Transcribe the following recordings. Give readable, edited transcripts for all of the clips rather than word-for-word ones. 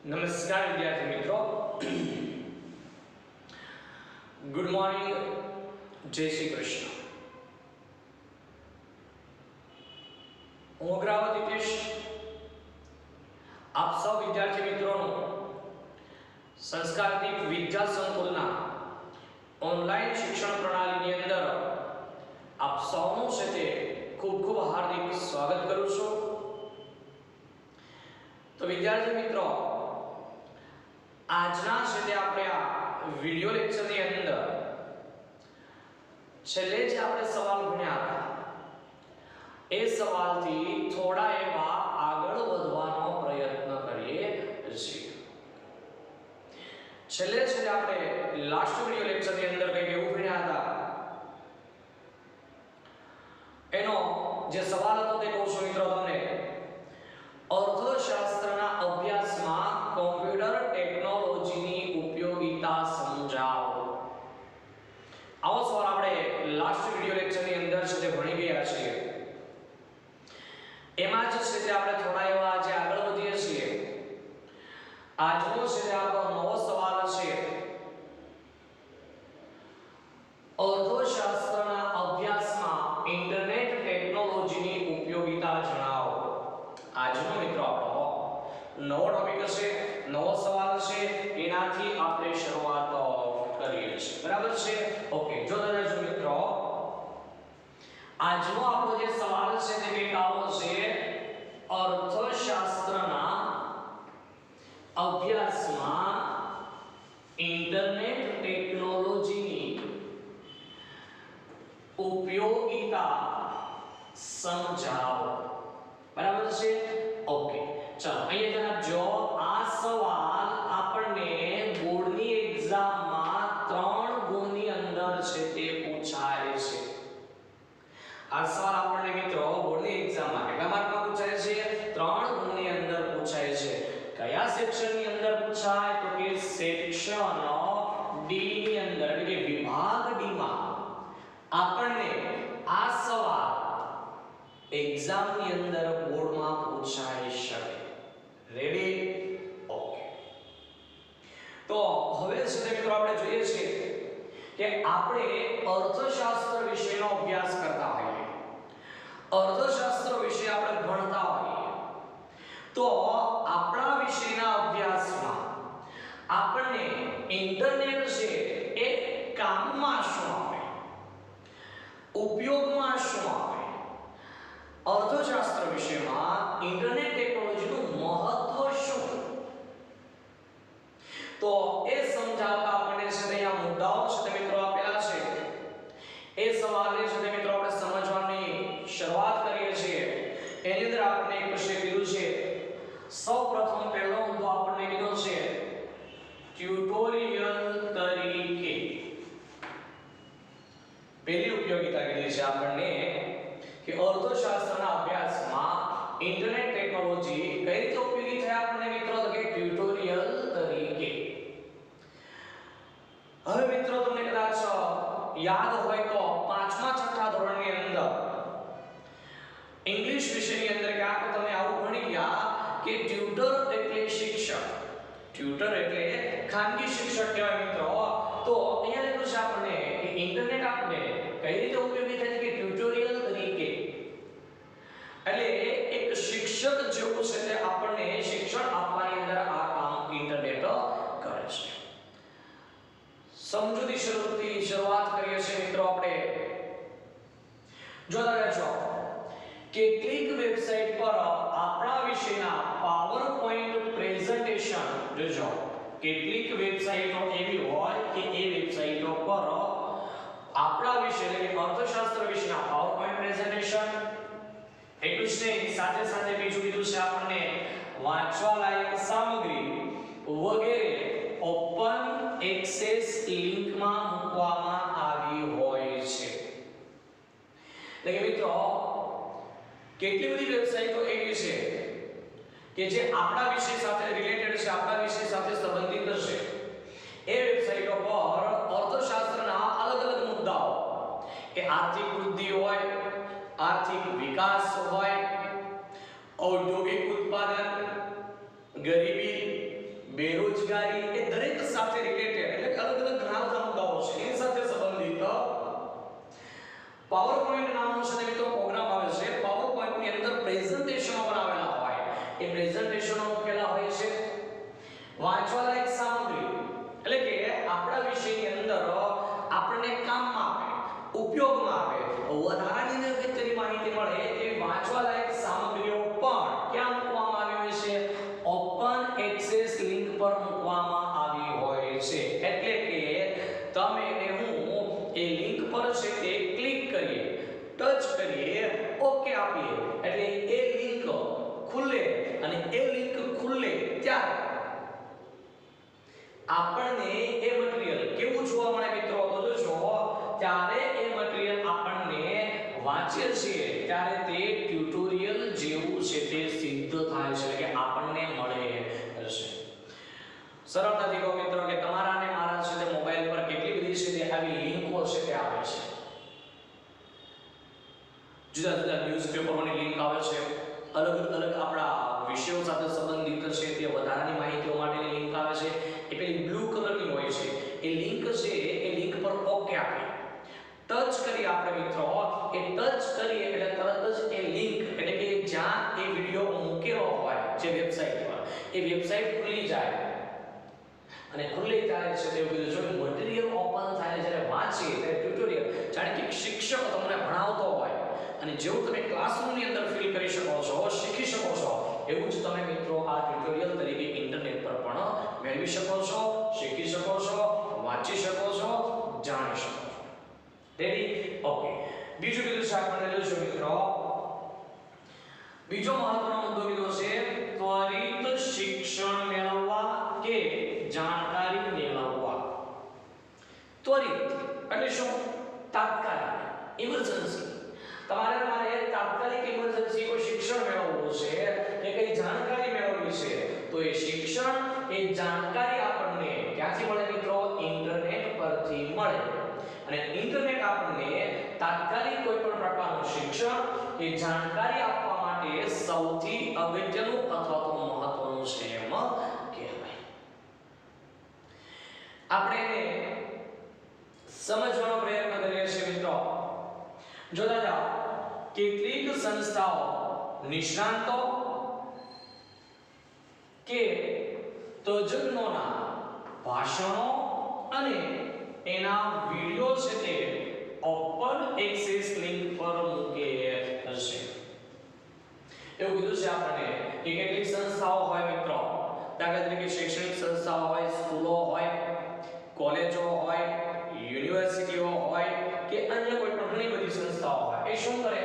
નમસ્કાર વિદ્યાર્થી મિત્રો, ગુડ મોર્નિંગ, જય શ્રી કૃષ્ણ. હું અગ્રાવત હિતેશ આપ સૌ વિદ્યાર્થી મિત્રોનું સંસ્કારદીપ વિદ્યા સંકુલના ઓનલાઈન શિક્ષણ પ્રણાલીની અંદર આપ સૌનું છે તે ખૂબ ખૂબ હાર્દિક સ્વાગત કરું છું. તો વિદ્યાર્થી મિત્રો, આજના છે તે આપણે આ વિડિયો લેક્ચરની અંદર છેલ્લે જે આપણે સવાલ ભણ્યા હતા એ સવાલથી થોડા એવા આગળ વધવાનો પ્રયત્ન કરીએ છીએ. છેલ્લે આપણે લાસ્ટ વિડિયો લેક્ચરની અંદર કંઈક એવું ભણ્યા હતા, એનો જે સવાલ હતો તે કહું છું મિત્રો તમને. અર્થશાસ્ત્રના અભ્યાસમાં કોમ્પ્યુટર ટેકનોલોજીની ઉપયોગિતા સમજાવો. આવો સવાલ આપણે લાસ્ટ વિડિયો લેક્ચરની અંદર છે તે ભણી ગયા છીએ. એમાં જ છે તે આપણે થોડા એવા આજે આગળ વધીએ છીએ. આજનો છે તે આપણો નવો સવાલ છે, અર્થશાસ્ત્રના અભ્યાસમાં ઇન્ટરનેટ ટેકનોલોજીની ઉપયોગિતા જણાવો. આજનો મિત્રો આપણો નવો ટોપિક છે, નવો સવાલ છે, એનાથી આપણે શરૂઆત કરીએ છીએ. બરાબર છે? ઓકે, જો દરેક મિત્રો, આજનો આપણો જે સવાલ છે તે કંઈક આવો છે: અર્થશાસ્ત્રના અભ્યાસમાં ઇન્ટરનેટ ટેકનોલોજીની ઉપયોગિતા સમજાવો. બરાબર છે? ઓકે, ચલો અહીંયા જણાવજો. આ સવાલ આપણને બોર્ડની એક્ઝામમાં 3 ગુણની અંદર છે તે પૂછાય છે. આ સવાલ આપણને મિત્રો બોર્ડની એક્ઝામમાં કેટલા માર્કમાં પૂછાય છે? 3 ગુણની અંદર પૂછાય છે. કયા સેક્શનની અંદર પૂછાય? તો કે સેક્શન ડી ની અંદર, એટલે કે વિભાગ ડી માં આપણને આ સવાલ એક્ઝામ ની અંદર બોર્ડમાં પૂછાઈ શકે. રેડી? ઓકે. તો હવે છે મિત્રો આપણે જોઈએ છીએ કે આપણે અર્થશાસ્ત્ર વિષયનો અભ્યાસ કરતા હોઈએ, અર્થશાસ્ત્ર વિશે આપણે ભણતા હોઈએ, તો આપણા વિષયના અભ્યાસમાં આપણને ઇન્ટરનેટ છે એ કામમાં શું આવે, ઉપયોગમાં શું આવે, અર્થશાસ્ત્ર વિષયમાં ઇન્ટરનેટ ટેકનોલોજીનું મહત્વ શું, તો એ સમજાવતા આપણને છે અહીંયા મુદ્દાઓ છે તે મિત્રો આપેલા છે. એ સવાલને છે તે મિત્રો આપણે સમજવાની શરૂઆત કરીએ છીએ. એની અંદર આપણને એક વિષય કીધું છે. સૌપ્રથમ પહેલો મુદ્દો આપણને કીધો છે ટ્યુટોરિયલ તરીકે. પહેલી ઉપયોગિતા કીધી છે આપણને કે અર્થશાસ્ત્રના અભ્યાસમાં ઇન્ટરનેટ ટેકનોલોજી કઈ રીતે ઉપયોગી થાય આપણને મિત્રો, તો કે ટ્યુટોરિયલ તરીકે. હવે મિત્રો તમને કદાચ યાદ હોય તો 5મા-6ઠા ધોરણની અંદર ઇંગ્લિશ વિષયની અંદર ક્યાંક તમે આવું ભણી ગયા કે ટ્યુટર એટલે શિક્ષક. ટ્યુટર એટલે ખાનગી શિક્ષક કહેવાય મિત્રો. તો અહીંયા લખ્યું છે આપણને કે ઇન્ટરનેટ આપણે કઈ રીતે ઉપયોગી થાય છે કે ટ્યુટોરિયલ તરીકે. એટલે એક શિક્ષક જેવું છે તે આપણને શિક્ષણ આપવાની અંદર આ કામ ઇન્ટરનેટ કરે છે. સમજૂતી શરૂથી શરૂઆત કરીએ છીએ મિત્રો આપણે. જોતા રહેજો. કેટલીક વેબસાઇટ પર આપણા વિષયના પાવરપોઈન્ટ પ્રેઝન્ટેશન જોજો. કેટલીક વેબસાઇટો એવી હોય કે એ વેબસાઇટો પર આપણા વિષય એટલે કે અર્થશાસ્ત્ર વિષયના પાવરપોઈન્ટ પ્રેઝન્ટેશન, એટલું જ નહીં, સાથે સાથે બીજું કીધું છે આપણને વાંચવા લાયક સામગ્રી વગેરે ઓપન એક્સેસ લિંકમાં મૂકવામાં આવી હોય છે. એટલે કે મિત્રો કેટલી બધી વેબસાઇટો એવી છે કે જે આપણા વિષય સાથે રિલેટેડ છે, આપણા વિષય સાથે સંબંધિત છે. એ વેબસાઇટો પર અર્થશાસ્ત્રના અલગ અલગ મુદ્દાઓ, કે આર્થિક વૃદ્ધિ હોય, આર્થિક વિકાસ હોય, ઔદ્યોગિક ઉત્પાદન, ગરીબી, પાવર પોઈન્ટ નામનો છે મિત્રો પ્રોગ્રામ આવે છે. પાવર પોઈન્ટ ની અંદર પ્રેઝન્ટેશનો બનાવેલા હોય. એ પ્રેઝન્ટેશનો મૂકેલા હોય છે. વાંચવા લાયક સામગ્રી એટલે કે આપણા વિષયની અંદર આપણને કામમાં આવે, ઉપયોગમાં આવે, વધારાની અગત્યની માહિતી મળે એવી વાંચવા લાયક સામગ્રીઓ પણ ક્યાં મૂકવામાં આવી હોય છે? ઓપન એક્સેસ લિંક પર મૂકવામાં આવી હોય છે. એટલે કે તમે અને હું એ લિંક પર છે તે ક્લિક કરીએ, ટચ કરીએ, ઓકે આપીએ એટલે એ લિંક ખુલે અને એ લિંક ખુલે ત્યારે આપણને એ મટીરીયલ કેવું જોવા મળે મિત્રો? તો જોજો ત્યારે એ મટીરીયલ આપણને વાંચીએ છીએ ત્યારે તે ટ્યુટોરિયલ જેવું છે તે સિદ્ધ થાય છે કે આપણને મળે છે. સરળતાથી કહો મિત્રો કે તમારા અને મારા છે તે મોબાઈલ પર કેટલી બધી છે તે આવી લિંકો છે તે આવે છે. જુદા જુદા ન્યૂઝપેપરોની લિંક આવે છે, અલગ અલગ આપણા વિષયો સાથે સંબંધિત છે તે વધારાની માહિતીઓ માટેની લિંક આવે છે. એ પેલી બ્લુ કલરની હોય છે એ લિંક છે, એ લિંક પર ઓકે આપીએ, ટચ કરી આપણે મિત્રો, એ ટચ કરીએ એટલે તરત જ એ લિંક એટલે કે જ્યાં એ વિડિયો મૂકેલો હોય જે વેબસાઈટ પર એ વેબસાઈટ ખુલી જાય અને ખુલ્લી ત્યારે છે તે કીધું જો મટીરીયલ ઓપન થાય જ્યારે વાંચીએ ત્યારે ટ્યુટોરિયલ જાણે કે શિક્ષક તમને ભણાવતો હોય અને જેવું તમે ક્લાસરૂમની અંદર ફીલ કરી શકો છો, શીખી શકો છો એવું જ તમે મિત્રો આ ટ્યુટોરિયલ તરીકે ઇન્ટરનેટ પર પણ મેળવી શકો છો, શીખી શકો છો, વાંચી શકો છો, જાણી શકો છો. રેડી? ઓકે. બીજું કીધું છે આપણે જોઈશું મિત્રો, બીજો મહત્વનો મુદ્દો કીધો છે ત્વરિત શિક્ષણ મેળવવા કે જાણકારી મેળવવા. ત્વરિત એટલે શું? તાત્કાલિક, ઇમરજન્સી. તમારે મારે તાત્કાલિક ઇમરજન્સી કોઈ શિક્ષણ મેળવવું છે કે કઈ જાણકારી મેળવવી છે તો એ શિક્ષણ, એ જાણકારી આપણને ક્યાંથી મળે મિત્રો? ઇન્ટરનેટ પરથી મળે. અને ઇન્ટરનેટ આપણને તાત્કાલિક કોઈ પણ પ્રકારનું શિક્ષણ, એ જાણકારી આપવા માટે સૌથી અગત્યનું અથવા તો મહત્વનું છે એમ કહેવાય. આપણે એને સમજવાનો પ્રયત્ન કરીએ છીએ મિત્રો. જોતા જાઓ, કેટલીક સંસ્થાઓ નિષ્ણાંતો કે તજજ્ઞોના ભાષણો અને એના વિડિયો છે તે ઓપન એક્સેસ લિંક પર મૂકે હશે. એવું કીધું છે આપણને કે કેટલીક સંસ્થાઓ હોય મિત્રો, દાખલા તરીકે શૈક્ષણિક સંસ્થાઓ હોય, સ્કૂલો હોય, કોલેજો હોય, યુનિવર્સિટીઓ હોય કે અન્ય કોઈ પણ ઘણી બધી સંસ્થાઓ હોય, એ શું કરે?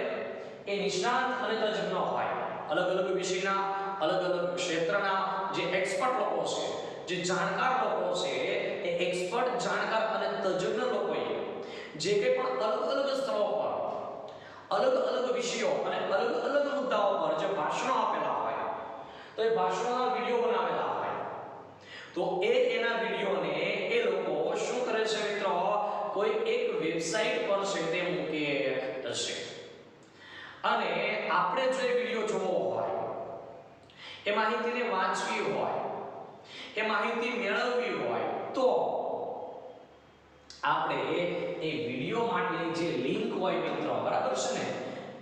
એ નિષ્ણાત અને તજજ્ઞ હોય, અલગ અલગ વિષયના, અલગ અલગ ક્ષેત્રના જે એક્સપર્ટ લોકો છે, જે જાણકાર લોકો છે, એ એક્સપર્ટ, જાણકાર અને તજજ્ઞ લોકોએ જે કંઈ પણ અલગ અલગ સ્થળો પર અલગ અલગ વિષયો અને અલગ અલગ મુદ્દાઓ પર જે ભાષણો આપેલા હોય તો એ ભાષણોના વિડિયો બનાવેલા હોય તો એના વિડિયોને એ લોકો શું કરે છે મિત્રો? કોઈ એક વેબસાઈટ પર છે તે મૂકે હશે. અને આપણે જો એ વિડિયો જોવો હોય, એ માહિતીને વાંચવી હોય, એ માહિતી મેળવવી હોય તો આપણે એ વિડિયો માટેની જે લિંક હોય મિત્રો, બરાબર છે ને,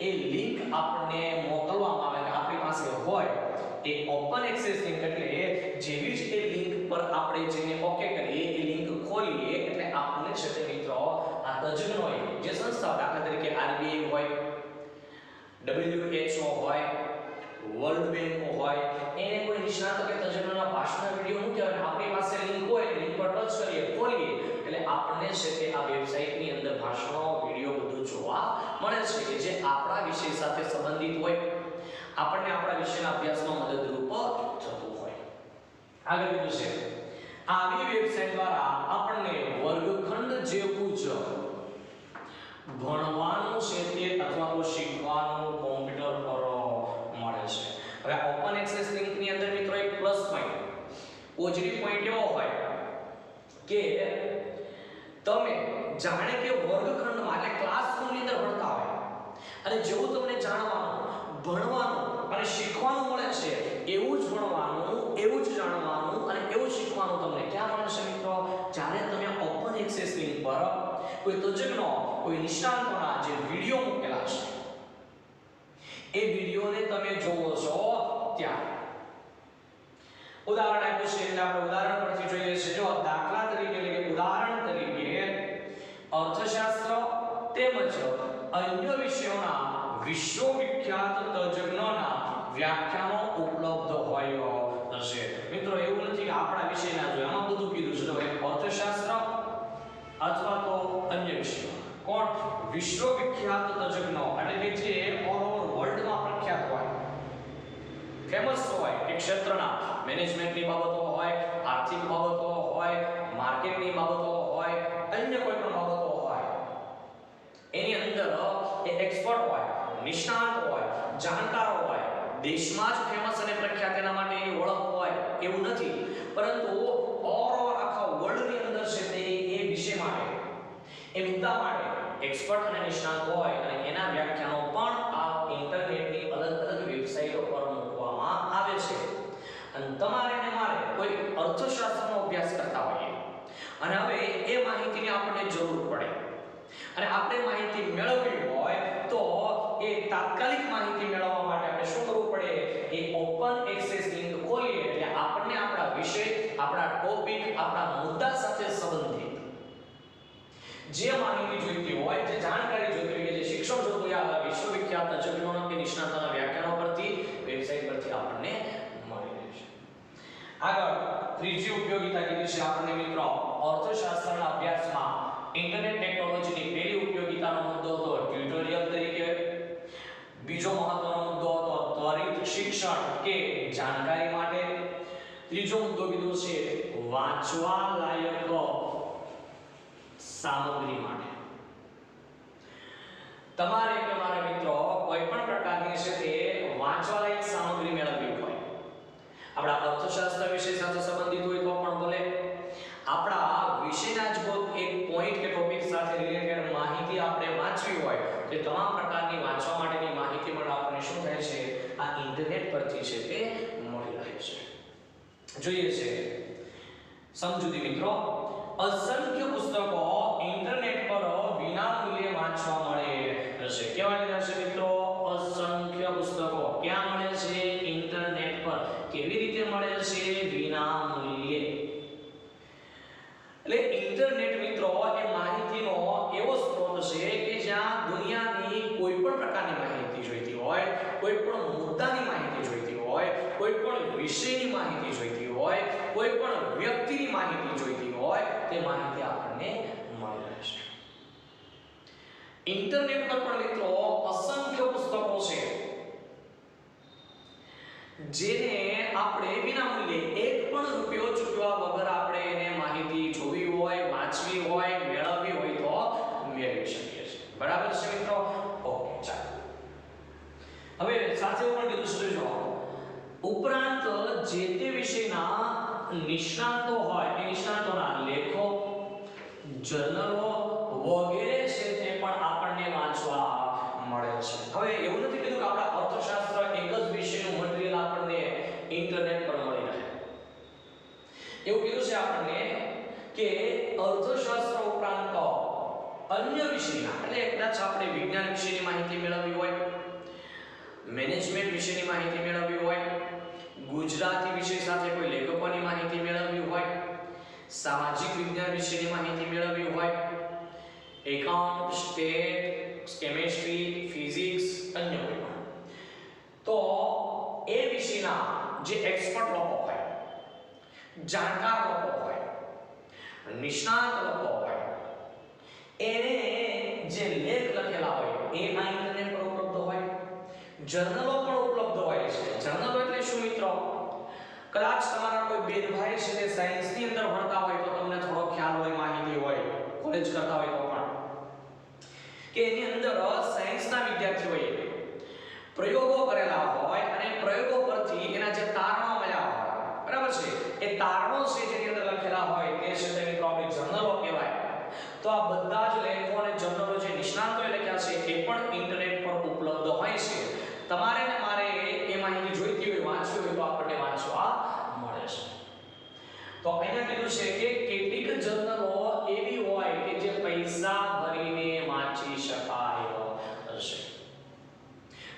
એ લિંક આપણને મોકલવામાં આવે કે આપણી પાસે હોય એ ઓપન એક્સેસ લિંક. એટલે જેવી જ એ લિંક પર આપણે જઈને ઓકે કરીએ, એ લિંક ખોલીએ એટલે આપણને છે તે મિત્રો આ તજજ્ઞોએ જે સંસ્થા, દાખલા તરીકે આરબીઆઈ હોય, WHO હોય, વર્લ્ડ બેંક હોય, એને કોઈ નિષ્ણાતો કે તજજ્ઞોના ભાષણના વિડિયો મૂકે અને આપણી પાસે લિંક હોય, લિંક પર ટચ કરીએ, ખોલીએ એટલે આપણને છે તે આ વેબસાઈટની અંદર ભાષણો, વિડિયો બધું જોવા મળે છે કે જે આપણા વિષય સાથે સંબંધિત હોય, આપણને આપણા વિષયના અભ્યાસમાં મદદરૂપ થતું હોય. આગળ કીધું છે આવી વેબસાઈટ દ્વારા આપણને વર્ગખંડ જેવું જ ભણવાનું છે તે અથવા તો શીખવાનું કોમ્પ્યુટર પર મળે છે. હવે ઓપન એક્સેસ લિંક ની અંદર મિત્રો એક પ્લસ પોઈન્ટ, પોઝિટિવ પોઈન્ટ એવો હોય કે તમે જાણે કે વર્ગખંડમાં એટલે ક્લાસરૂમની અંદર ભણતા હોય અને જેવું તમને જાણવાનું, ભણવાનું અને શીખવાનું મળે છે એવું જ ભણવાનું, એવું જ જાણવાનું અને એવું શીખવાનું તમને ક્યાં મળે છે મિત્રો? જ્યારે તમે ઓપન એક્સેસ લિંક પર કોઈ તજજ્ઞ, કોઈ કોઈ નિષ્ણાંતોના જે વિડિયો મૂકેલા છે એ વિડિયોને તમે જોવો છો ત્યાં ઉદાહરણ આપ્યું છે એટલે આપણે ઉદાહરણ પરથી જોઈએ છે જો દાખલા તરીકે એટલે કે ઉદાહરણ તરીકે અર્થશાસ્ત્ર તેમજ અન્ય વિષયોના વિશ્વવિખ્યાત તજજ્ઞોના વ્યાખ્યાનો ઉપલબ્ધ હોય હશે મિત્રો એવું નથી કે આપણા વિષયના જો આમાં બધું કીધું છે તો અર્થશાસ્ત્ર અથવા તો અન્ય વિષયો કોણ વિશ્વવિખ્યાત તજજ્ઞો એટલે કે જે ઓલ ઓવર વર્લ્ડમાં પ્રખ્યાત હોય ફેમસ હોય એક ક્ષેત્રના મેનેજમેન્ટની બાબતો હોય આર્થિક બાબતો હોય માર્કેટની બાબતો હોય અન્ય કોઈ પણ બાબતો હોય એની અંદર એ એક્સપર્ટ હોય નિષ્ણાત હોય જાણકાર હોય દેશમાં જ ફેમસ અને પ્રખ્યાત એના માટે એની ઓળખ હોય એવું નથી પરંતુ ઓવરઓલ આખા વર્લ્ડની અંદર છે તે એ વિષય માટે એ મુદ્દા માટે એક્સપર્ટ અને નિષ્ણાત હોય અને એના વ્યાખ્યાનો પણ આ ઇન્ટરનેટની અલગ અલગ વેબસાઇટો પર મૂકવામાં આવે છે અને તમારે ને મારે કોઈ અર્થશાસ્ત્રનો અભ્યાસ કરતા હોઈએ અને હવે એ માહિતીની આપણને જરૂર પડે અને આપણે માહિતી મેળવવી હોય તો એ તાત્કાલિક માહિતી મેળવવા માટે આપણે શું કરવું પડે એ ઓપન એક્સેસ લિંક ખોલીએ એટલે આપણને આપણા વિષય આપણા ટોપિક આપણા મુદ્દા સાથે સંબંધિત જે માહિતી જોઈતી હોય જે જાણકારી જોઈતી હોય જે શિક્ષણ જોઈતું હોય આ વિશ્વવિખ્યાત તજજ્ઞોના કે નિષ્ણાતોના વ્યાખ્યાનો પરથી વેબસાઇટ પરથી આપણને મળી રહેશે આગળ ત્રીજી ઉપયોગિતા કીધી છે આપણને મિત્રો અર્થશાસ્ત્રના અભ્યાસમાં ઇન્ટરનેટ ટેકનોલોજીની પહેલી ઉપયોગિતાનો મુદ્દો હતો ટ્યુટોરિયલ તરીકે બીજો મહત્વનો મુદ્દો હતો ત્વરિત શિક્ષણ કે જાણકારી માટે ત્રીજો મુદ્દો કીધો છે વાંચવા લાયક સામગ્રી માટે તમારે કે મારા મિત્રો કોઈ પણ પ્રકારની છે તે વાંચવા લાયક સામગ્રી મેળવવી હોય આપણા અર્થશાસ્ત્ર વિષય સાથે સંબંધિત હોય તો પણ ભલે આપણા વિષયના જ એક પોઈન્ટ કે ટોપિક સાથે રિલેટેડ માહિતી આપણે વાંચવી હોય તો તમામ પ્રકારની વાંચવા માટેની માહિતી પણ આપણને શું થાય છે આ ઇન્ટરનેટ પરથી છે તે મળી રહે છે જોઈએ છે સમજૂતી મિત્રો અસંખ્ય પુસ્તકો ઇન્ટરનેટ પર વિનામૂલ્યે વાંચવા મળે છે કેવા લીધા છે મિત્રો અસંખ્ય પુસ્તકો ક્યાં મળે છે ઇન્ટરનેટ પર કેવી રીતે મળે છે વિનામૂલ્યે એટલે ઇન્ટરનેટ મિત્રો એ માહિતીનો એવો સ્ત્રોત છે કે જ્યાં દુનિયાની કોઈ પણ પ્રકારની માહિતી જોઈતી હોય કોઈ પણ મુદ્દાની માહિતી જોઈતી હોય કોઈ પણ વિષયની માહિતી જોઈતી હોય કોઈ પણ વ્યક્તિની માહિતી જોઈતી હોય તે માહિતી આપણને મળી રહેશે ઇન્ટરનેટ પર પણ મિત્રો અસંખ્ય પુસ્તકો છે જેને આપણે વિનામૂલ્યે એક પણ રૂપિયો ચૂકવ્યા વગર આપણે એને માહિતી જોવી હોય વાંચવી હોય મેળવવી હોય તો મેળવી શકીએ છીએ બરાબર છે મિત્રો ઓકે ચાલો હવે સાથે પણ કીધું છે જો ઉપરાંત જે તે વિષયના નિષ્ણાતો હોય એ નિષ્ણાતોના લેખો જર્નલો વગેરે છે તે પણ આપણને વાંચવા મળે છે હવે એવું નથી કીધું કે આપણા અર્થશાસ્ત્ર એક જ વિષયનું મટીરીયલ આપણને ઇન્ટરનેટ પર મળી રહે એવું કીધું છે આપણને કે અર્થશાસ્ત્ર ઉપરાંત અન્ય વિષયના એટલે કદાચ આપણે વિજ્ઞાન વિષયની માહિતી મેળવવી હોય મેનેજમેન્ટ વિષયની માહિતી મેળવવી હોય ગુજરાતી વિષય સાથે કોઈ લેખકોની માહિતી મેળવવી હોય સામાજિક વિજ્ઞાન વિષયની માહિતી મેળવવી હોય એકાઉન્ટ સ્ટેટ કેમિસ્ટ્રી ફિઝિક્સ અન્ય કોઈ પણ તો એ વિષયના જે એક્સપર્ટ લોકો હોય જાણકાર લોકો હોય નિષ્ણાત લોકો હોય એને જે લેખ લખેલા હોય એ આ ઇન્ટરનેટ પર ઉપલબ્ધ હોય જર્નલો પણ ઉપલબ્ધ હોય છે જર્નલો એટલે શું મિત્રો કદાચ તમારા કોઈ બેનભાઈ છે તે સાયન્સની અંદર ભણતા હોય તો તમને થોડો ખ્યાલ હોય માહિતી હોય કોલેજ કરતા હોય તો પણ કે એની અંદર સાયન્સના વિદ્યાર્થીઓએ પ્રયોગો કરેલા હોય અને પ્રયોગો પરથી એના જે તારણો મળ્યા હોય બરાબર છે એ તારણો છે જેની અંદર લખેલા હોય તે છે તેની ટોપિક જર્નલો કહેવાય તો આ બધા જ લેખો અને જર્નલો જે નિષ્ણાતોએ લખ્યા છે એ પણ ઇન્ટરનેટ પર ઉપલબ્ધ હોય છે તમારે ને મારે એ માહિતી જોઈતી હોય વાંચવી હોય તો આપણને વાંચવા મળે છે તો અહીંયા કીધું છે કે કેટલીક જર્નલો એવી હોય કે જે પૈસા ભરીને વાંચી શકાય હશે.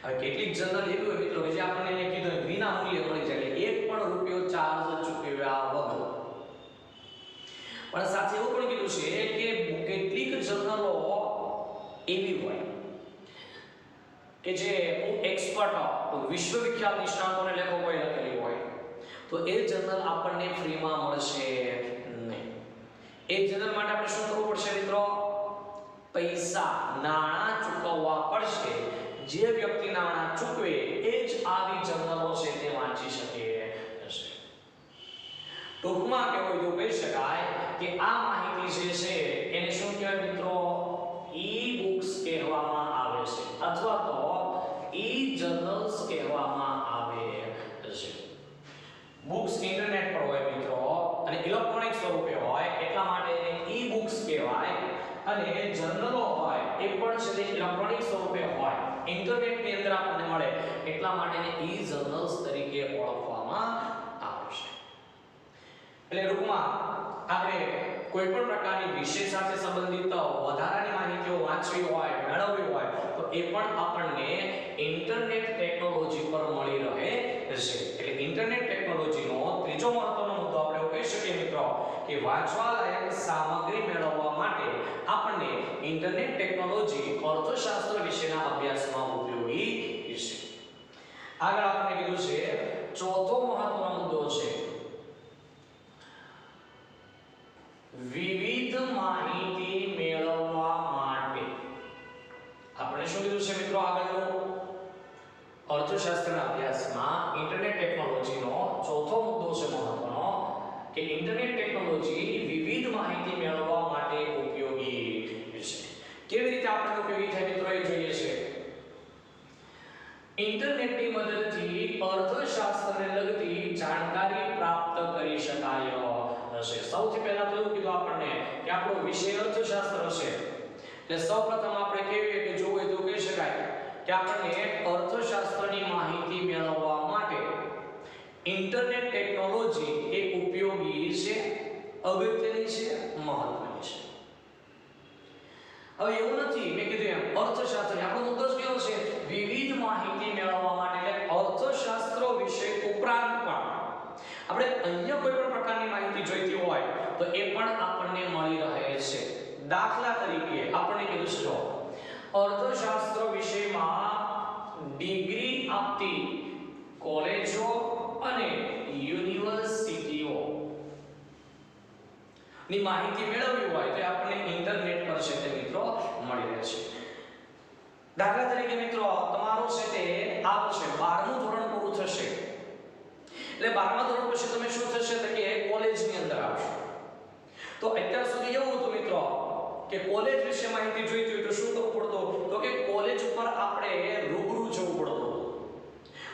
હવે કેટલીક જર્નલ એવી હોય મિત્રો કે જે આપણને અહીંયા કીધું વિના મૂલ્યે મળી જાય, એક પણ રૂપિયો ચાર્જ ચૂકવ્યા વગર. પણ સાથે એવું પણ કીધું છે કે કેટલીક જર્નલો એવી હોય કે જે એક્સપર્ટ વિશ્વવિખ્યાત નિષ્ણાતોને લેખકોએ લખેલી હોય, તો એ જર્નલ આપણને ફ્રીમાં મળશે નહીં. એ જર્નલ માટે આપણે શું કરવું પડશે મિત્રો? પૈસા નાણાં ચૂકવવા પડશે. જે વ્યક્તિ નાણાં ચૂકવે એ જ આવી જર્નલો છે તે વાંચી શકે હશે. ટૂંકમાં કહેવું તો કહી શકાય કે આ માહિતી જે છે એને શું કહેવાય મિત્રો? ઈ બુક્સ કહેવામાં આવે છે અથવા તો ઈ જર્નલ્સ કહેવામાં આવે છે. બુક્સ ઇન્ટરનેટ પર હોય મિત્રો અને ઇલેક્ટ્રોનિક સ્વરૂપે હોય એટલા માટે એને ઈ બુક્સ કહેવાય, અને જર્નલો હોય એ પણ છે તે ઇલેક્ટ્રોનિક સ્વરૂપે હોય, ઇન્ટરનેટ ની અંદર આપણને મળે એટલા માટે એને ઈ જર્નલ્સ તરીકે ઓળખવામાં આવે છે. એટલે ટૂંકમાં આપણે કોઈ પણ પ્રકારની વિષય સાથે સંબંધિત વધારાની માહિતીઓ વાંચવી હોય, મેળવવી હોય તો એ પણ આપણને ઇન્ટરનેટ ટેકનોલોજી પર મળી રહે છે. એટલે ઇન્ટરનેટ ટેકનોલોજીનો ત્રીજો મહત્વનો મુદ્દો આપણે કહી શકીએ મિત્રો કે વાંચવા લાયક સામગ્રી મેળવવા માટે આપણને ઇન્ટરનેટ ટેકનોલોજી અર્થશાસ્ત્ર વિશેના અભ્યાસમાં ઉપયોગી છે. આગળ આપણે કીધું છે ચોથો મહત્વનો મુદ્દો છે વિવિધ માહિતી મેળવવા માટે. આપણે શું કીધું છે મિત્રો? આગળનો અર્થશાસ્ત્રના અભ્યાસમાં ઇન્ટરનેટ ટેકનોલોજીનો ચોથો મુદ્દો છે મહત્વનો કે ઇન્ટરનેટ ટેકનોલોજી વિવિધ માહિતી મેળવવા માટે ઉપયોગી છે. કેવી રીતે આપણને ઉપયોગી થાય મિત્રો એ જોઈએ છે. ઇન્ટરનેટની મદદથી અર્થશાસ્ત્રને લગતી જાણકારી પ્રાપ્ત કરી શકાય હશે. સૌથી પહેલા તો એવું કીધું આપણને કે આપણો વિષય અર્થશાસ્ત્ર છે, એટલે સૌપ્રથમ આપણે કહીએ કે જો એ તો કહી શકાય કે આપણને અર્થશાસ્ત્રની માહિતી મેળવવા માટે ઇન્ટરનેટ ટેકનોલોજી એ ઉપયોગી છે, અગત્યની છે, મહત્વની છે. હવે એવું નથી, મેં કીધું એમ અર્થશાસ્ત્ર આપણો મુદ્દો જ કેવો છે? વિવિધ માહિતી મેળવવા માટે. એટલે અર્થશાસ્ત્ર વિષય ઉપરાંત પણ આપણે અન્ય કોઈ પણ પ્રકારની માહિતી જોઈતી હોય તો એ પણ આપણને મળી રહે છે. દાખલા તરીકે આપણને કીધું છે જો અર્થશાસ્ત્ર વિષયમાં ડિગ્રી આપતી કોલેજો અને યુનિવર્સિટીઓ ની માહિતી મેળવવી હોય તો આપણને ઇન્ટરનેટ પર છે તે મિત્રો મળી રહે છે. દાખલા તરીકે મિત્રો તમારો છે તે આવશે 12મું ધોરણ પૂરું થશે, એટલે 12મા ધોરણ પછી તમે શું થશે તો કે કોલેજની અંદર આવશો. તો અત્યાર સુધી એવું હતું મિત્રો કે કોલેજ વિશે માહિતી જોઈતી હોય તો શું કરવું પડતું? તો કે કોલેજ ઉપર આપણે રૂબરૂ જવું પડતું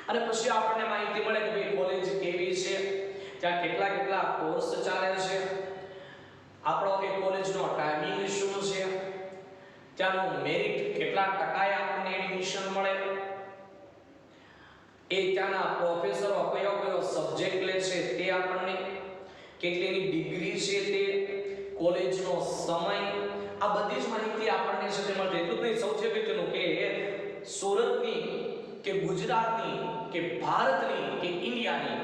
અને પછી આપણને માહિતી મળે કે ભાઈ કોલેજ કેવી છે, ત્યાં કેટલા કેટલા કોર્સ ચાલે છે, આપણો એ કોલેજનો ટાઈમિંગ શું છે, ત્યાંનું મેરિટ કેટલા ટકાએ આપણને એડમિશન મળે, એ ત્યાંના પ્રોફેસરો કયો કયો સબ્જેક્ટ લે છે તે આપણને, કેટલીની ડિગ્રી છે તે, કોલેજનો સમય, આ બધી જ માહિતી આપણને છે તે મળે. એટલું જ નહીં, સૌથી અગત્યનું કે સુરતની કે ગુજરાતની કે ભારતની કે ઇન્ડિયાની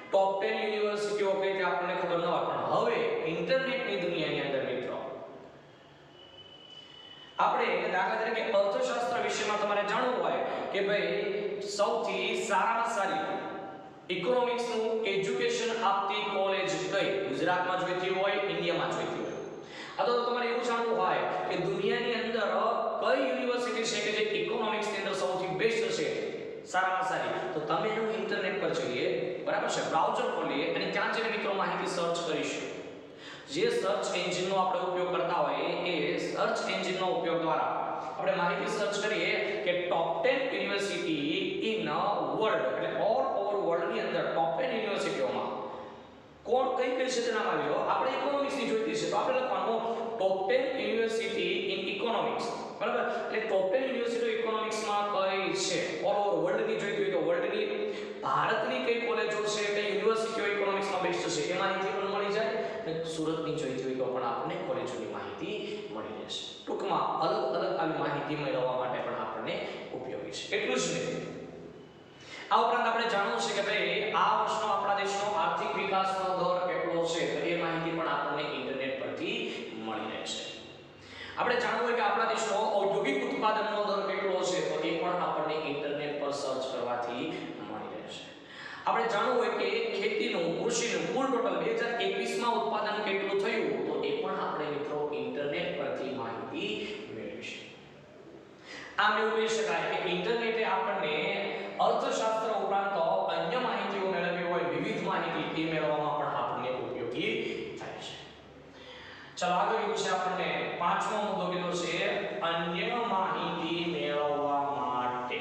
ટોપ 10 યુનિવર્સિટીઓ કઈ તે આપણને ખબર ન હોય, પણ હવે ઇન્ટરનેટની દુનિયાની અંદર મિત્રો આપણે દાખલા તરીકે અર્થશાસ્ત્ર વિષયમાં તમારે જાણવું હોય કે ભાઈ સૌથી સારામાં સારી ઇકોનોમિક્સનું એજ્યુકેશન આપતી કોલેજ કઈ ગુજરાતમાં જોઈતી હોય, ઇન્ડિયામાં જોઈતી હોય, અથવા તો તમારે એવું જાણવું હોય કે દુનિયાની અંદર કઈ યુનિવર્સિટી છે કે જે ઇકોનોમિક્સની અંદર સૌથી બેસ્ટ છે, સારામાં સારી, તો તમે એનું ઇન્ટરનેટ પર જઈએ, બરાબર છે, બ્રાઉઝર ખોલીએ અને ત્યાં જઈને મિત્રો માહિતી સર્ચ કરીશું. જે સર્ચ એન્જિનનો આપણે ઉપયોગ કરતા હોય એ સર્ચ એન્જિનનો ઉપયોગ દ્વારા આપણે માહિતી સર્ચ કરીએ કે ટોપ 10 યુનિવર્સિટી ઇન વર્લ્ડ, એટલે ઓલ ઓવર વર્લ્ડની અંદર ટોપ 10 યુનિવર્સિટીઓમાં કોણ કઈ કઈ છે તેના નામ આવ્યો. આપણે ઇકોનોમિક્સની જોઈતી છે તો આપણે લખવાનું ટોપ 10 યુનિવર્સિટી ઇન ઇકોનોમિક્સ, બરાબર. એટલે ટોપ 10 યુનિવર્સિટી ઇકોનોમિક્સમાં કઈ છે, ઓલ ઓવર વર્લ્ડની જોઈતી હોય તો વર્લ્ડની, ભારતની કઈ કોલેજો છે, કઈ યુનિવર્સિટીઓ ઇકોનોમિક્સમાં બેસ્ટ છે એ માહિતી પણ મળી અને સુરતની જોઈતી હોય તો પણ આપણને કોલેજોની માહિતી મળી રહેશે. ટૂંકમાં અલગ અલગ આવી માહિતી મેળવવા માટે પણ આપણને ઉપયોગી છે. એટલું જ નહીં, આ ઉપરાંત આપણે જાણવું છે કે ભાઈ આ વર્ષનો આપણા દેશનો આર્થિક વિકાસનો દર કેટલો છે, તો એ માહિતી પણ આપણને ઇન્ટરનેટ પરથી મળી રહેશે. આપણે જાણવું હોય કે આપણા દેશનો ઔદ્યોગિક ઉત્પાદનનો દર કેટલો છે, તો એ પણ આપણને ઇન્ટરનેટ પર સર્ચ કરવાથી મળી રહેશે. આપણે જાણવું હોય કે ખેતીનું કૃષિનું કુલ ટોટલ 2021 માં ઉત્પાદન કેટલું થયું, તો એ પણ આપણે મિત્રો ઇન્ટરનેટ પરથી માહિતી મેળવીશું. આમ એવું કહી શકાય કે ઇન્ટરનેટે આપણને અર્થશાસ્ત્ર ઉપરાંત અન્ય માહિતીઓ મેળવવી હોય, વિવિધ માહિતી તે મેળવવામાં પણ આપણને ઉપયોગી થાય છે. ચાલો આગળ કીધું છે આપણને પાંચમો મુદ્દો કીધો છે અન્ય માહિતી મેળવવા માટે.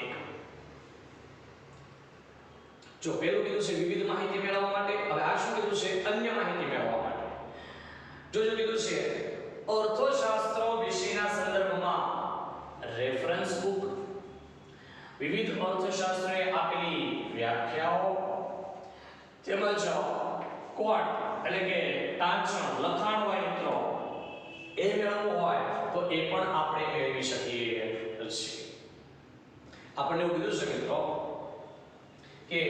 જો પહેલું કીધું છે વિવિધ માહિતી મેળવવા માટે, હવે આ શું કીધું છે? અન્ય માહિતી મેળવવા માટે. જો કીધું છે અર્થશાસ્ત્ર વિષયના સંદર્ભમાં રેફરન્સ બુક, વિવિધ અર્થશાસ્ત્રએ આપેલી વ્યાખ્યાઓ તેમજ કોટ એટલે કે ટાંચણ લખાણ હોય મિત્રો એ મેળવવું હોય તો એ પણ આપણે મેળવી શકીએ છીએ. આપણને એવું કીધું છે મિત્રો કે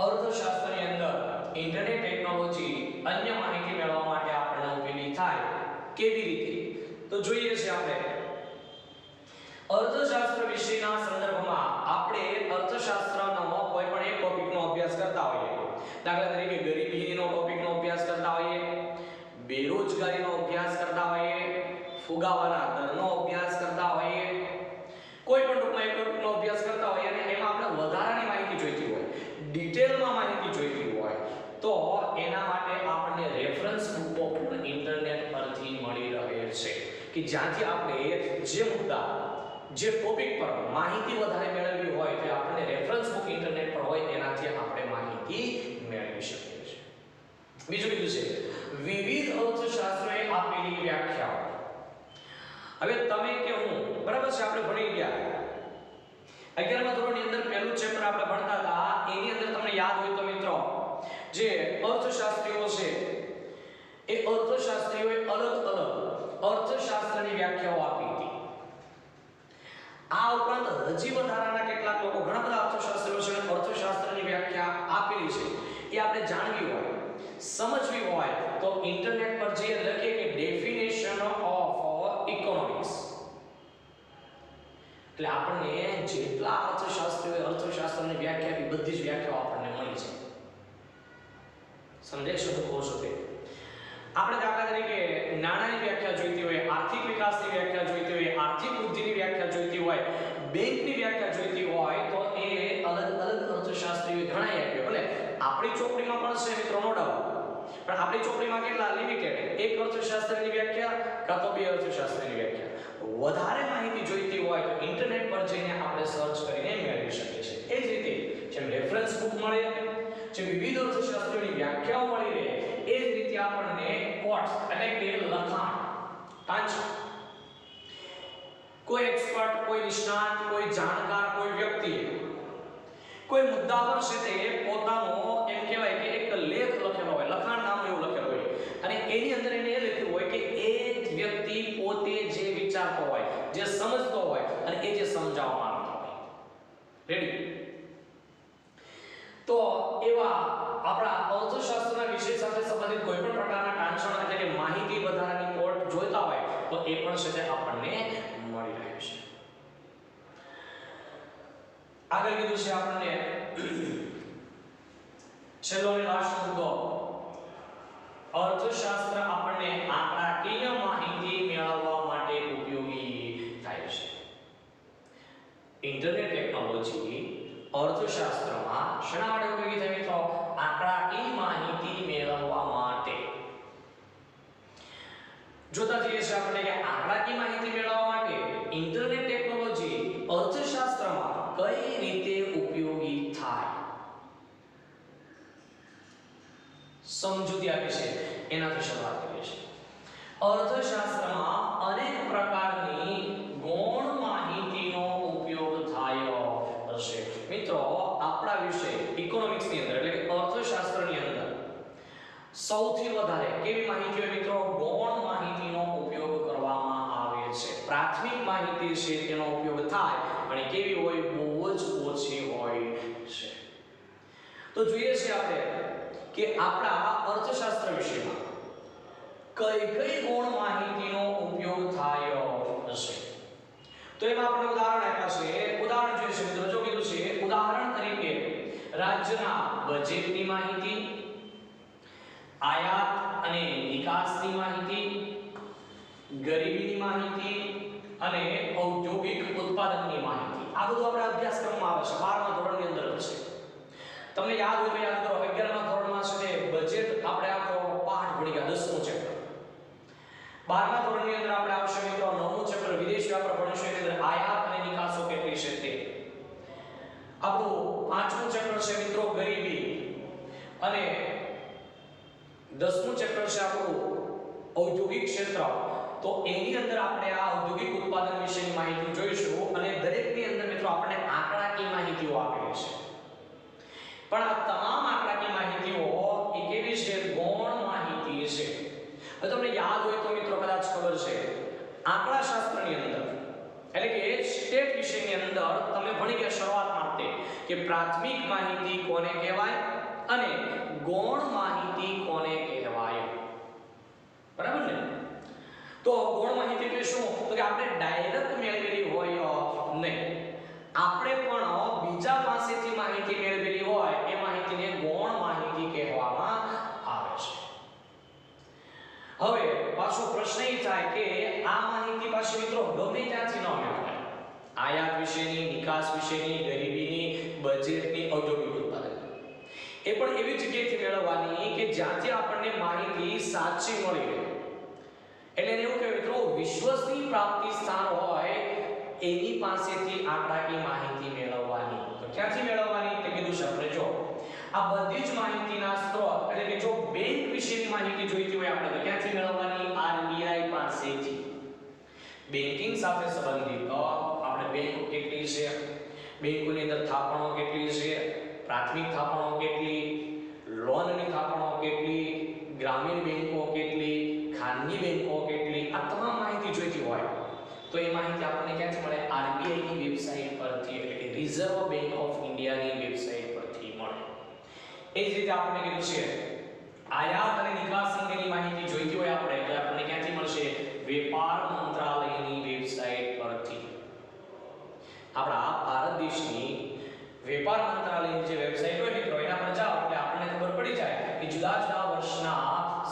અર્થશાસ્ત્રની અંદર ઇન્ટરનેટ ટેકનોલોજી અન્ય માહિતી મેળવવા માટે આપણને ઉપયોગી થાય. કેવી રીતે? તો જોઈએ છે આપણે અર્થશાસ્ત્ર વિષયના સંદર્ભમાં આપણે અર્થશાસ્ત્રનો કોઈ પણ એક ટોપિકનો અભ્યાસ કરતા હોઈએ. દાખલા તરીકે ગરીબીનો ટોપિકનો અભ્યાસ કરતા હોઈએ, બેરોજગારીનો અભ્યાસ કરતા હોઈએ, ફુગાવાના દરનો અભ્યાસ કરતા હોઈએ, કોઈ પણ ટોપિકનો એક ટોપિકનો અભ્યાસ કરતા હોઈએ અને એમાં આપણે વધારાની માહિતી જોઈતી હોય, ડિટેલમાં માહિતી જોઈતી હોય, તો એના માટે આપણને રેફરન્સ બુકો પણ ઇન્ટરનેટ પરથી મળી રહે છે કે જ્યાંથી આપણે જે મુદ્દા જે ટોપિક પર માહિતી વધારે મેળવવી હોય તો આપણને રેફરન્સ બુક ઇન્ટરનેટ પર હોય એનાથી આપણે માહિતી મેળવી શકીએ છીએ. બીજું કીધું છે વિવિધ અર્થશાસ્ત્રોએ આપેલી વ્યાખ્યાઓ. હવે તમે કે હું બરાબર છે આપણે ભણી ગયા 11મા ધોરણની અંદર પહેલું ચેપ્ટર આપણે ભણતા હતા, એની અંદર તમને યાદ હોય તો મિત્રો જે અર્થશાસ્ત્રીઓ છે એ અર્થશાસ્ત્રીઓએ અલગ અલગ અર્થશાસ્ત્રની વ્યાખ્યાઓ આપી હતી. આ ઉપરાંત હજી વધારાના કેટલાક લોકો ઘણા બધા અર્થશાસ્ત્રીઓ છે અર્થશાસ્ત્રની વ્યાખ્યા આપેલી છે એ આપણે જાણવી હોય, સમજવી હોય તો ઇન્ટરનેટ પર જે લખીએ કે ડેફિનેશન ઓફ ઇકોનોમિક્સ એટલે આપણને જેટલા અર્થશાસ્ત્રીઓ અર્થશાસ્ત્રની વ્યાખ્યા આપી બધી જ વ્યાખ્યાઓ આપણને મળી છે. સમજાય છે હું કહું છું તે? આપણે દાખલા તરીકે નાણાંની વ્યાખ્યા જોઈતી હોય, આર્થિક વિકાસની વ્યાખ્યા જોઈતી હોય, આર્થિક વૃદ્ધિની વ્યાખ્યા જોઈતી હોય, બેંકની વ્યાખ્યા જોઈતી હોય તો એ અલગ અલગ અર્થશાસ્ત્રીઓએ ઘણા આપ્યો. ભલે આપણી ચોપડીમાં પણ છે મિત્રો નો ડાઉટ, પણ આપણી ચોપડીમાં કેટલા લિમિટેડ, એક અર્થશાસ્ત્રની વ્યાખ્યા કાં તો બે અર્થશાસ્ત્રની વ્યાખ્યા. વધારે માહિતી જોઈતી હોય તો ઇન્ટરનેટ પર જઈને આપણે સર્ચ કરીને મેળવી શકીએ છીએ. એ જ રીતે જેમ રેફરન્સ બુક મળે, જે વિવિધ અર્થશાસ્ત્રીઓની વ્યાખ્યાઓ મળી રહે, એ જ રીતે આપણને કોટ્સ એટલે કે લખાણ ટાંચણ કોઈ એક્સપર્ટ, કોઈ નિષ્ણાત, કોઈ જાણકાર, કોઈ વ્યક્તિ કોઈ મુદ્દા પર છે તે પોતાનો એમ કહેવાય કે એક લેખ લખેલો હોય, લખાણ નામ એવું લખેલું હોય અને એની અંદર એને એ લખ્યું હોય કે એ વ્યક્તિ પોતે જે વિચારતો હોય, જે સમજતો હોય અને એ જે સમજાવવા માંગતો હોય. રેડી? તો એવા આપણા અર્થશાસ્ત્રના વિષય સાથે સંબંધિત કોઈ પણ પ્રકારના ટાંચણ એટલે કે માહિતી વધારાની કોટ જોઈતા હોય તો એ પણ છે તે આપણને મળી રહે છે. આગળ કીધું છે આપણને છેલ્લો અને લાસ્ટ મુદ્દો અર્થશાસ્ત્ર આપણને આંકડાકીય માહિતી મેળવવા માટે ઉપયોગી થાય છે. ઇન્ટરનેટ ટેકનોલોજી અર્થશાસ્ત્રમાં શેના માટે ઉપયોગી થાય મિત્રો? આંકડાકીય માહિતી મેળવવા માટે. જોતા જઈએ છીએ આપણે કે આંકડાકીય માહિતી મેળવવા માટે ઇન્ટરનેટ ટેકનોલોજી અર્થશાસ્ત્રમાં કઈ રીતે ઉપયોગી થાય. સમજૂતી આપી છે એનાથી શરૂઆત કરીએ છીએ. અર્થશાસ્ત્રમાં અનેક પ્રકારની ગૌણ માહિતીનો ઉપયોગ થાય હશે. મિત્રો આપણા વિષય ઇકોનોમિક્સની અંદર એટલે કે અર્થશાસ્ત્રની અંદર સૌથી વધારે કેવી છે તેનો ઉપયોગ થાય અને કેવી હોય બહુ જ ઓછી હોય છે. તો જોઈએ છે આપણે કે આપણા અર્થશાસ્ત્ર વિષયમાં કઈ કઈ ગૌણ માહિતીનો ઉપયોગ થાય હશે. તો એમાં આપણે ઉદાહરણ આપ્યા છે. ઉદાહરણ જોઈએ છે મિત્રો, જો કીધું છે ઉદાહરણ તરીકે રાજ્યના બજેટની માહિતી, આયાત અને નિકાસની માહિતી, ગરીબીની માહિતી અને ઔદ્યોગિક ઉત્પાદનની માહિતી. આ બધું આપણા અભ્યાસક્રમમાં આવે છે, 12મા ધોરણની અંદર છે. તમને યાદ હોય તો યાદ કરો, 11મા ધોરણમાં છે બજેટ આપણે આખો પાઠ ભણી ગયા, 10મું ચેપ્ટર. 12મા ધોરણની અંદર આપણે આવશે મિત્રો 9મું ચેપ્ટર વિદેશ વ્યાપાર ભણીશું, એની અંદર આયાત અને નિકાસો કેટલી છે તે. આપણું 5મું ચેપ્ટર છે મિત્રો ગરીબી અને 10મું ચેપ્ટર છે આપણું ઔદ્યોગિક ક્ષેત્ર. તો એની અંદર આપણે આ ઔદ્યોગિક ઉત્પાદન વિશેની માહિતી જોઈશું અને દરેકની અંદર મિત્રો આપણે આંકડાકીય માહિતીઓ આપેલી છે. પણ આ તમામ આંકડાકીય માહિતીઓ એ કેવી છે? ગૌણ માહિતી છે. હવે તમને યાદ હોય તો મિત્રો કદાચ ખબર છે આંકડાશાસ્ત્રની અંદર એટલે કે સ્ટેટ વિષયની અંદર તમે ભણી ગયા શરૂઆતમાં કે પ્રાથમિક માહિતી કોને કહેવાય અને ગૌણ માહિતી કોને કહેવાય. બરાબર ને? તો ગૌણ માહિતી એટલે શું? તો કે આપણે ડાયરેક્ટ મેળવેલી હોય નહીં, આપણે પણ બીજા પાસેથી માહિતી મેળવેલી હોય એ માહિતીને ગૌણ માહિતી કહેવામાં આવે છે. હવે પાછો પ્રશ્ન એ થાય કે આ માહિતી પાછી મિત્રો ગમે ત્યાંથી ન મેળવાય. આયાત વિશેની, નિકાસ વિશેની, ગરીબીની, બજેટની, ઔદ્યોગિક ઉત્પાદન એ પણ એવી જગ્યાએથી મેળવવાની કે જ્યાંથી આપણને માહિતી સાચી મળી રહે. એટલે એને એવું કે મિત્રો વિશ્વસનીય પ્રાપ્તિ સ્થાન હોય એની પાસેથી આંકડાકીય માહિતી મેળવવાની. તો ક્યાંથી મેળવવાની તે કીધું છે આપણે. જો આ બધી જ માહિતીના સ્ત્રોત એટલે કે જો બેંક વિશેની માહિતી જોઈતી હોય આપણે તો ક્યાંથી મેળવવાની? આરબીઆઈ પાસેથી. બેન્કિંગ સાથે સંબંધિત આપણે બેંક કેટલી છે, બેંકોની અંદર થાપણો કેટલી છે, પ્રાથમિક થાપણો કેટલી, લોનની થાપણો કેટલી, ગ્રામીણ બેંકો કેટલી, ખાનગી બેંકો કેટલી, આ તમામ માહિતી જોઈતી હોય તો એ માહિતી આપણને ક્યાંથી મળે? આરબીઆઈ ની વેબસાઈટ પરથી એટલે કે રિઝર્વ બેંક ઓફ ઇન્ડિયાની વેબસાઈટ પરથી મળે. એ જ રીતે આપણે કીધું છે આયાત અને નિકાસ અંગેની માહિતી જોઈતી હોય આપણે તો આપણને ક્યાંથી મળશે? વેપાર મંત્રાલયની વેબસાઈટ પરથી. આપણા ભારત દેશની વેપાર મંત્રાલયની જે વેબસાઈટ હોય મિત્રો એના પર જાઓ એટલે આપણને ખબર પડી જાય કે જુદા જુદા વર્ષના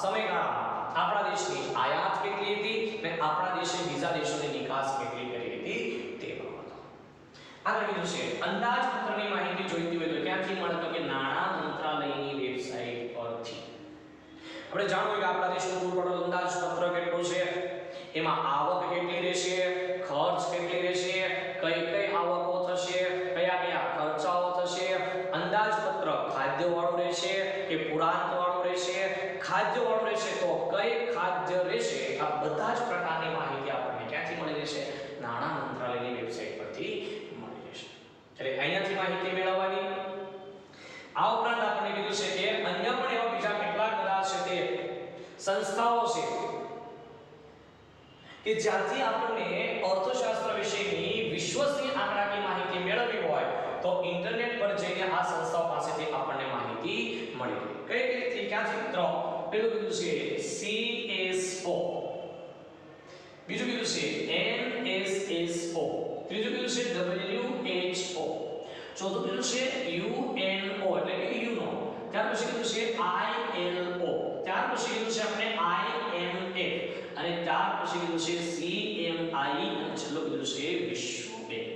સમયગાળામાં આપણા દેશની આયાત કેટલી હતી અને આપણા દેશે બીજા દેશોની નિકાસ કેટલી કરી હતી તે બાબતો. આગળ કીધું છે અંદાજપત્રની માહિતી જોઈતી હોય તો ક્યાંથી મળે? તો કે નાણાં મંત્રાલયની વેબસાઈટ પરથી. આપણે જાણવું કે આપણા દેશનું કુલ ટોટલ અંદાજપત્ર કેટલું છે, એમાં આવક કેટલી રહેશે, ખર્ચ કેટલી રહેશે, કઈ કઈ આવકો થશે, કયા કયા ખર્ચાઓ થશે, અંદાજપત્ર ખાદ્ય વાળું રહેશે કે પુરાંત વાળું રહેશે, ખાદ્ય વાળું રહેશે તો કઈ ખાદ્ય રહેશે, આ બધા જ પ્રકારની માહિતી આપણને ક્યાંથી મળી રહેશે? નાણાં મંત્રાલયની વેબસાઈટ પરથી મળી રહેશે. એટલે અહીંયાથી માહિતી મેળવવાની. આ ઉપરાંત આપણે કીધું છે કે અન્ય પણ એવા બીજા કેટલાક બધા છે તે સંસ્થાઓ છે કે જ્યાંથી આપણને અર્થશાસ્ત્ર વિશેની વિશ્વસનીય આંકડાકીય માહિતી મેળવવી હોય તો ઇન્ટરનેટ પર જઈને આ સંસ્થાઓ પાસેથી આપણને માહિતી મળી રહે. કઈ રીતે ક્યાંથી મિત્રો? પેલું કીધું છે CSO, બીજું કીધું છે NSSO, ત્રીજું કીધું છે WHO, ચોથું કીધું છે UNO એટલે કે યુનો, ત્યાર પછી કીધું છે ILO, ત્યાર પછી કીધું છે આપણે IMF અને ત્યાર પછી કીધું છે CMI અને છેલ્લું કીધું છે વિશ્વ બેંક.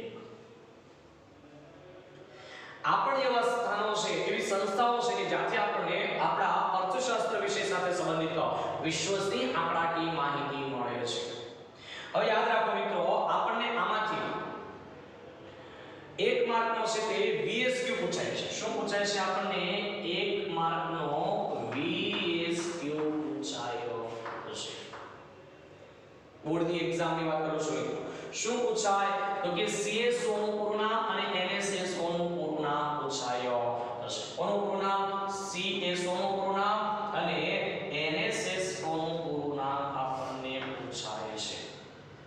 આ પણ એવા સ્થાનો છે, એવી સંસ્થાઓ છે કે જ્યાંથી આપણને આપણા અર્થશાસ્ત્ર વિષય સાથે સંબંધિત વિશ્વસનીય આંકડાકીય માહિતી મળે છે. હવે યાદ રાખો મિત્રો, આપણને આમાંથી 1 માર્કનો છે તે VSQ પૂછાય છે. શું પૂછાય છે? આપણને 1 માર્કનો VSQ પૂછાયો હશે. બોર્ડની એક્ઝામની વાત કરું છું. શું પૂછાય? તો કે CSO નું પૂરું નામ અને NSSO નું પૂરું નામ પૂછાયો હશે. કોનું પૂરું નામ? CSO નું પૂરું નામ અને NSSO નું પૂરું નામ આપણને પૂછાય છે.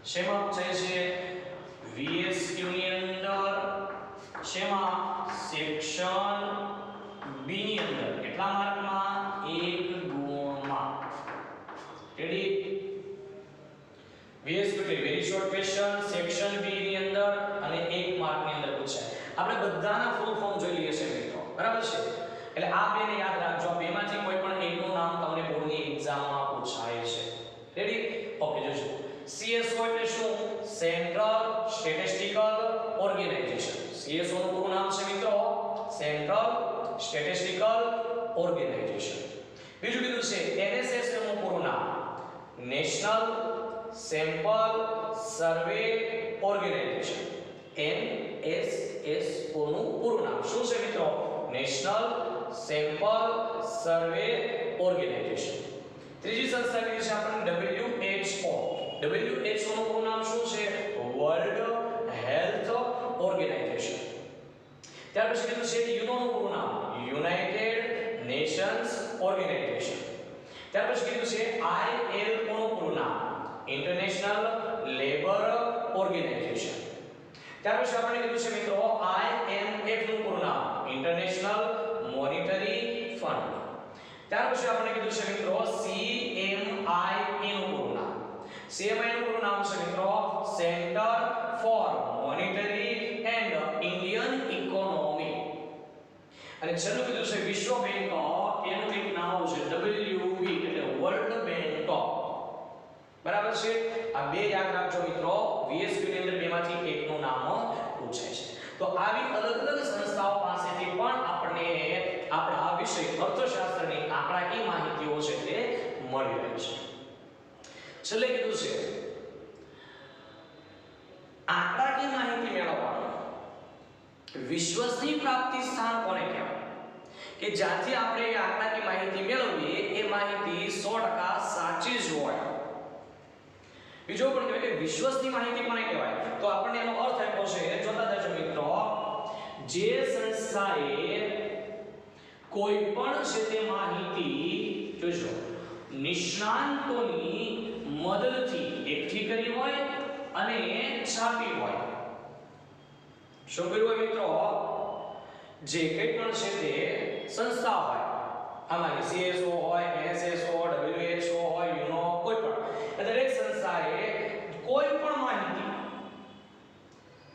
શેમાં પૂછાય છે? સેક્શન બી ની અંદર કેટલા માર્કમાં 1 ગુણમાં ready VS very short question section B ની અંદર અને 1 માર્ક ની અંદર પૂછાય આપણે બધાના ફૂલ ફોર્મ જોઈ લઈએ છે મિત્રો બરાબર છે એટલે આ બેને યાદ રાખજો આ બેમાંથી કોઈ પણ એકનું નામ તમને બોર્ડની એક્ઝામમાં પૂછાય છે રેડી ઓકે જોજો CSO એટલે શું સેન્ટ્રલ સ્ટેટિસ્ટિકલ ઓર્ગેનાઇઝેશન CSO નું પૂરું નામ છે મિત્રો સેન્ટ્રલ સ્ટેટિસ્ટિકલ ઓર્ગેનાઇઝેશન બીજું કીધું છે NSS નું પૂરું નામ નેશનલ સેમ્પલ સર્વે ઓર્ગેનાઇઝેશન NSS નું પૂરું નામ શું છે મિત્રો નેશનલ સેમ્પલ સર્વે ઓર્ગેનાઇઝેશન ત્રીજી સંસ્થા કીધી છે આપણને WHO WHO નું પૂરું નામ શું છે વર્લ્ડ હેલ્થ ઓર્ગેનાઇઝેશન ત્યાર પછી કીધું છે યુનો નું પૂરું નામ યુનાઇટેડ નેશન્સ ઓર્ગેનાઇઝેશન ત્યાર પછી કીધું છે ILO નું પૂરું નામ ઇન્ટરનેશનલ લેબર ઓર્ગેનાઇઝેશન ત્યાર પછી આપણે કીધું છે મિત્રો IMF નું પૂરું નામ ઇન્ટરનેશનલ મોનેટરી ફંડ ત્યાર પછી આપણે કીધું છે મિત્રો CMI નું પૂરું નામ CMI નું પૂરું નામ છે મિત્રો centre for monetary and Indian economy અને છેલ્લું કીધું છે વિશ્વ બેંક એનું એક નામ છે WB એટલે વર્લ્ડ બેંક બરાબર છે આ બે યાદ રાખજો મિત્રો VSQ ની અંદર બેમાંથી એકનું નામ પૂછાય છે તો આવી અલગ અલગ સંસ્થાઓ પાસેથી પણ આપણને આપણા વિષય અર્થશાસ્ત્રની આંકડાકીય માહિતીઓ છે તે મળી રહે છે છેલ્લે કીધું છે આંકડાકીય માહિતી મેળવવાનું વિશ્વસનીય પ્રાપ્તિ સ્થાન કોને કહેવાય કે જ્યાંથી આપણે આંકડાકીય માહિતી મેળવીએ એ માહિતી 100% સાચી જ હોય બીજો પણ કહેવાય કે વિશ્વસનીય માહિતી કોને કહેવાય તો આપણને એનો અર્થ આપ્યો છે જોતા જજો મિત્રો જે સંસ્થાએ કોઈ પણ છે તે માહિતી જોજો નિષ્ણાંતોની મદદથી એકઠી કરી હોય અને છાપી હોય શું કર્યું હોય મિત્રો જે કંઈ પણ છે તે સંસ્થા હોય આમાં CSO હોય NSS હોય WHO હોય યુનો કોઈ પણ દરેક સંસ્થાએ કોઈ પણ માહિતી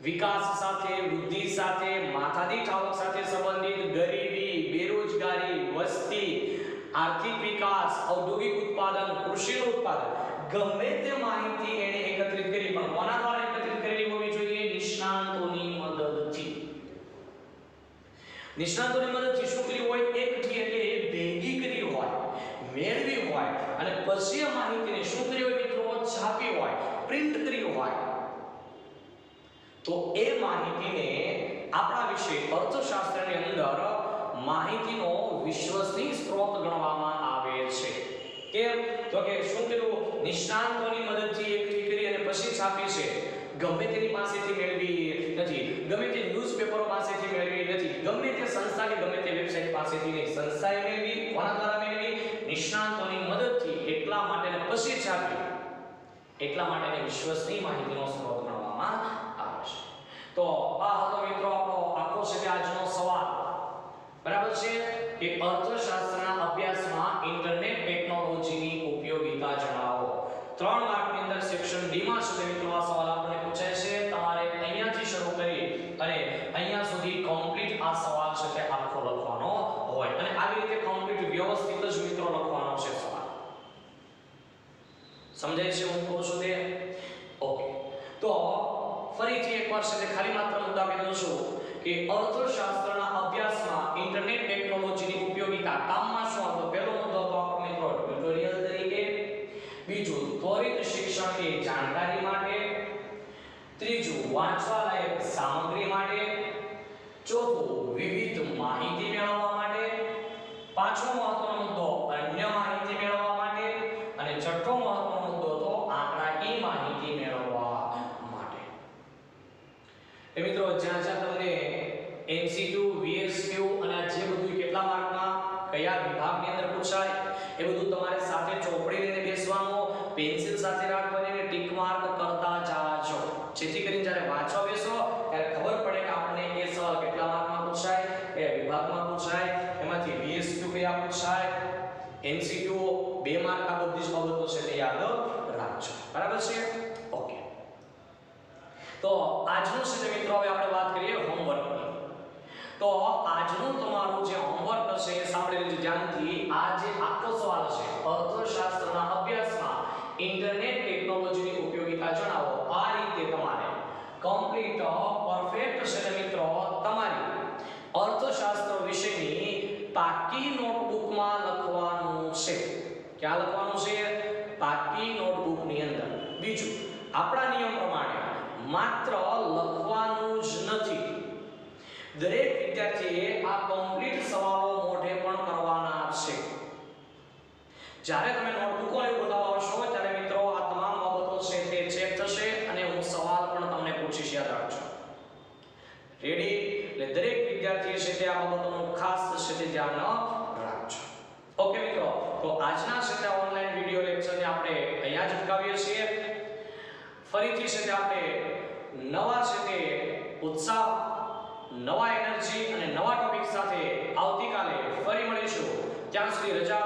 વિકાસ સાથે વૃદ્ધિ સાથે માથાદીઠ આવક સાથે સંબંધિત ગરીબી બેરોજગારી વસ્તી આર્થિક વિકાસ ઔદ્યોગિક ઉત્પાદન કૃષિનું ઉત્પાદન ગમે તે માહિતી એને એકત્રિત કરી પણ કોના દ્વારા એકત્રિત કરેલી હોવી જોઈએ નિષ્ણાંતોની મદદથી નિષ્ણાંતોની મદદથી શું કરી હોય એકઠી એટલે ભેગી કરી હોય મેળવી હોય અને પછી આ માહિતીને શું કરી હોય મિત્રો છાપી હોય પ્રિન્ટ કરી હોય તો એ માહિતીને આપણા વિષય અર્થશાસ્ત્રની અંદર માહિતીનો વિશ્વસનીય સ્ત્રોત ગણવામાં આવે છે કેમ તો કે શું કર્યું નિષ્ણાંતોની મદદથી એકઠી કરી અને પછી છાપી છે ગમે તેની પાસેથી મેળવી નથી ગમે તે ન્યૂઝપેપરો પાસેથી મેળવી નથી ગમે તે સંસ્થા કે ગમે તે વેબસાઈટ પાસેથી નહીં સંસ્થાએ મેળવી કોના દ્વારા મેળવી નિષ્ણાંતોની મદદથી એટલા માટે ને પછી છાપી એટલા માટે વિશ્વસનીય માહિતીનો સ્ત્રોત ગણવામાં આવે છે તો આ હતો મિત્રો આપણો આખો છે આજનો સવાલ બરાબર છે કે અર્થશાસ્ત્રના અભ્યાસમાં ઇન્ટરનેટ ટેકનોલોજીની ઉપયોગિતા જણાવો 3 માર્કની અંદર સેક્શન ડી માં છે મિત્રો આ સવાલ આપણને પૂછાય છે તમારે અહીંયાથી શરૂ કરી અને અહીંયા સુધી કમ્પ્લીટ આ સવાલ છે તે આખો લખવાનો હોય અને આવી રીતે કમ્પ્લીટ વ્યવસ્થિત જ મિત્રો લખવાનો છે સવાલ સમજાય છે હું કહું છું તે ઓકે તો ફરીથી એકવાર છે ખાલી માત્ર મુદ્દા કહી દઉં છું કે અર્થશાસ્ત્રના અભ્યાસમાં ઇન્ટરનેટ ટેકનોલોજીની ઉપયોગિતા કામમાં શું હતો પહેલો મુદ્દો હતો આપણો મિત્રો ટ્યુટોરિયલ તરીકે બીજું ત્વરિત શિક્ષણ કે જાણકારી માટે ત્રીજું વાંચવા લાયક સામગ્રી માટે ચોથું વિવિધ માહિતી મેળવવા માટે પાંચમો મહત્વનો મુદ્દો અન્ય માહિતી મેળવવા માટે અને છઠ્ઠો મહત્વનો મુદ્દો તો આંકડાકીય માહિતી મેળવવા માટે એ મિત્રો જ્યાં જ્યાં તમને MCQ VSQ અને જે બધું કેટલા માર્કમાં કયા વિભાગની અંદર પૂછાય એ બધું તમારે સાથે ચોપડી લઈને બેસવાનું પેન્સિલ સાથે રાખવાની અને ટિક માર્ક કરતા જાજો જેથી કરીને જ્યારે વાંચવા બેસો ત્યારે ખબર પડે કે આપણને એ સવાલ કેટલા માર્કમાં પૂછાય એ આજનું છે મિત્રો હવે આપણે વાત કરીએ હોમવર્કની. તો આજનું તમારું જે હોમવર્ક હશે એ સાંભળી લેજો ધ્યાનથી. આ જે આખો સવાલ છે અર્થશાસ્ત્રના અભ્યાસમાં ઇન્ટરનેટ ટેકનોલોજીની ઉપયોગિતા જણાવો. આ રીતે તમારે કમ્પ્લીટ પરફેક્ટ છે મિત્રો તમારી અર્થશાસ્ત્ર વિષયની પાકી નોટબુકમાં લખવાનું છે. ક્યાં લખવાનું છે? પાકી નોટબુકની અંદર. બીજું, આપણા નિયમ પ્રમાણે માત્ર લખવાનું જ નથી, દરેક વિદ્યાર્થીએ આ કમ્પ્લીટ સવાલો મોઢે પણ કરવાના છે. જ્યારે તમે નોટબુકો એવું બધા આવશો ત્યારે મિત્રો આ તમામ બાબતો છે તે ચેક થશે અને હું સવાલ પણ તમને પૂછીશ, યાદ રાખજો. રેડી? એટલે દરેક વિદ્યાર્થી છે તે આ બાબતોનું ખાસ છે તે ધ્યાન રાખજો. ઓકે મિત્રો, તો આજના છે તે ઓનલાઈન વિડિયો લેક્ચરને આપણે અહીંયા જ અટકાવીએ છીએ. ફરીથી છે તે આપણે નવા છે તે ઉત્સાહ, નવા એનર્જી અને નવા ટોપિક સાથે આવતીકાલે ફરી મળીશું. ત્યાં સુધી રજા